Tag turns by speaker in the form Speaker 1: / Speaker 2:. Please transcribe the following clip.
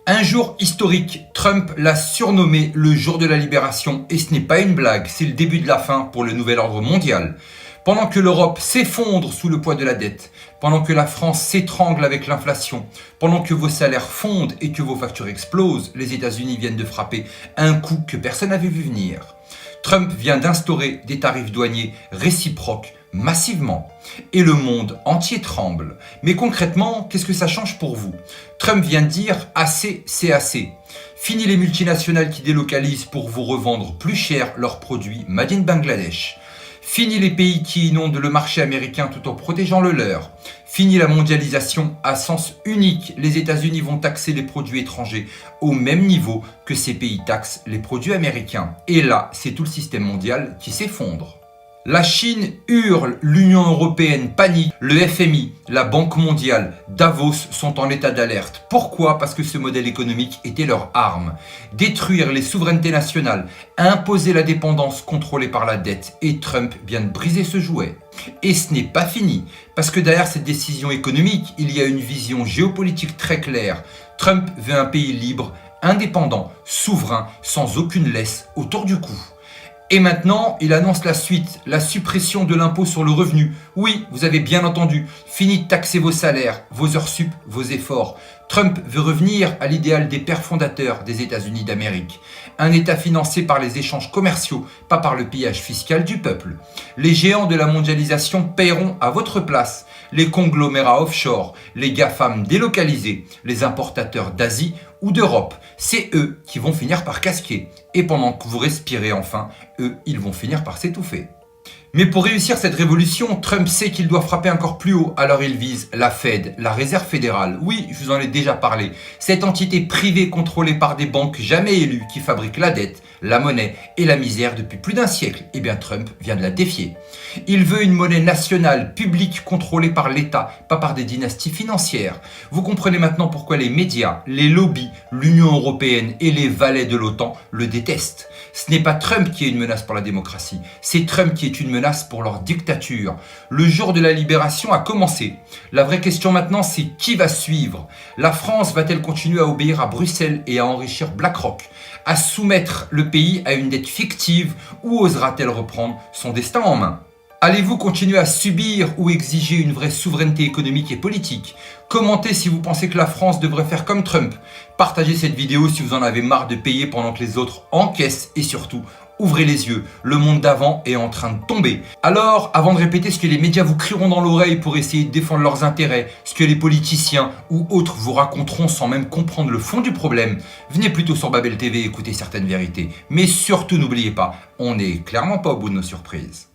Speaker 1: Un jour historique, Trump l'a surnommé le jour de la libération et ce n'est pas une blague, c'est le début de la fin pour le nouvel ordre mondial. Pendant que l'Europe s'effondre sous le poids de la dette, pendant que la France s'étrangle avec l'inflation, pendant que vos salaires fondent et que vos factures explosent, les États-Unis viennent de frapper un coup que personne n'avait vu venir. Trump vient d'instaurer des tarifs douaniers réciproques massivement. Et le monde entier tremble. Mais concrètement, qu'est-ce que ça change pour vous? Trump vient de dire assez, c'est assez. Fini les multinationales qui délocalisent pour vous revendre plus cher leurs produits made in Bangladesh. Fini les pays qui inondent le marché américain tout en protégeant le leur. Fini la mondialisation à sens unique. Les États-Unis vont taxer les produits étrangers au même niveau que ces pays taxent les produits américains. Et là, c'est tout le système mondial qui s'effondre. La Chine hurle, l'Union européenne panique, le FMI, la Banque mondiale, Davos sont en état d'alerte. Pourquoi? Parce que ce modèle économique était leur arme. Détruire les souverainetés nationales, imposer la dépendance contrôlée par la dette. Et Trump vient de briser ce jouet. Et ce n'est pas fini, parce que derrière cette décision économique, il y a une vision géopolitique très claire. Trump veut un pays libre, indépendant, souverain, sans aucune laisse autour du cou. Et maintenant, il annonce la suite, la suppression de l'impôt sur le revenu. Oui, vous avez bien entendu, fini de taxer vos salaires, vos heures sup, vos efforts. Trump veut revenir à l'idéal des pères fondateurs des États-Unis d'Amérique. Un État financé par les échanges commerciaux, pas par le pillage fiscal du peuple. Les géants de la mondialisation paieront à votre place. Les conglomérats offshore, les GAFAM délocalisés, les importateurs d'Asie ou d'Europe. C'est eux qui vont finir par casquer. Et pendant que vous respirez enfin, eux, ils vont finir par s'étouffer. Mais pour réussir cette révolution, Trump sait qu'il doit frapper encore plus haut, alors il vise la Fed, la Réserve fédérale. Oui, je vous en ai déjà parlé. Cette entité privée contrôlée par des banques jamais élues qui fabriquent la dette, la monnaie et la misère depuis plus d'un siècle. Eh bien Trump vient de la défier. Il veut une monnaie nationale, publique, contrôlée par l'État, pas par des dynasties financières. Vous comprenez maintenant pourquoi les médias, les lobbies, l'Union européenne et les valets de l'OTAN le détestent. Ce n'est pas Trump qui est une menace pour la démocratie, c'est Trump qui est une menace pour leur dictature. Le jour de la libération a commencé. La vraie question maintenant, c'est qui va suivre? La France va-t-elle continuer à obéir à Bruxelles et à enrichir BlackRock, à soumettre le pays à une dette fictive, ou osera-t-elle reprendre son destin en main? Allez-vous continuer à subir ou exiger une vraie souveraineté économique et politique? Commentez si vous pensez que la France devrait faire comme Trump. Partagez cette vidéo si vous en avez marre de payer pendant que les autres encaissent et surtout, ouvrez les yeux, le monde d'avant est en train de tomber. Alors, avant de répéter ce que les médias vous crieront dans l'oreille pour essayer de défendre leurs intérêts, ce que les politiciens ou autres vous raconteront sans même comprendre le fond du problème, venez plutôt sur Babel TV écouter certaines vérités. Mais surtout n'oubliez pas, on n'est clairement pas au bout de nos surprises.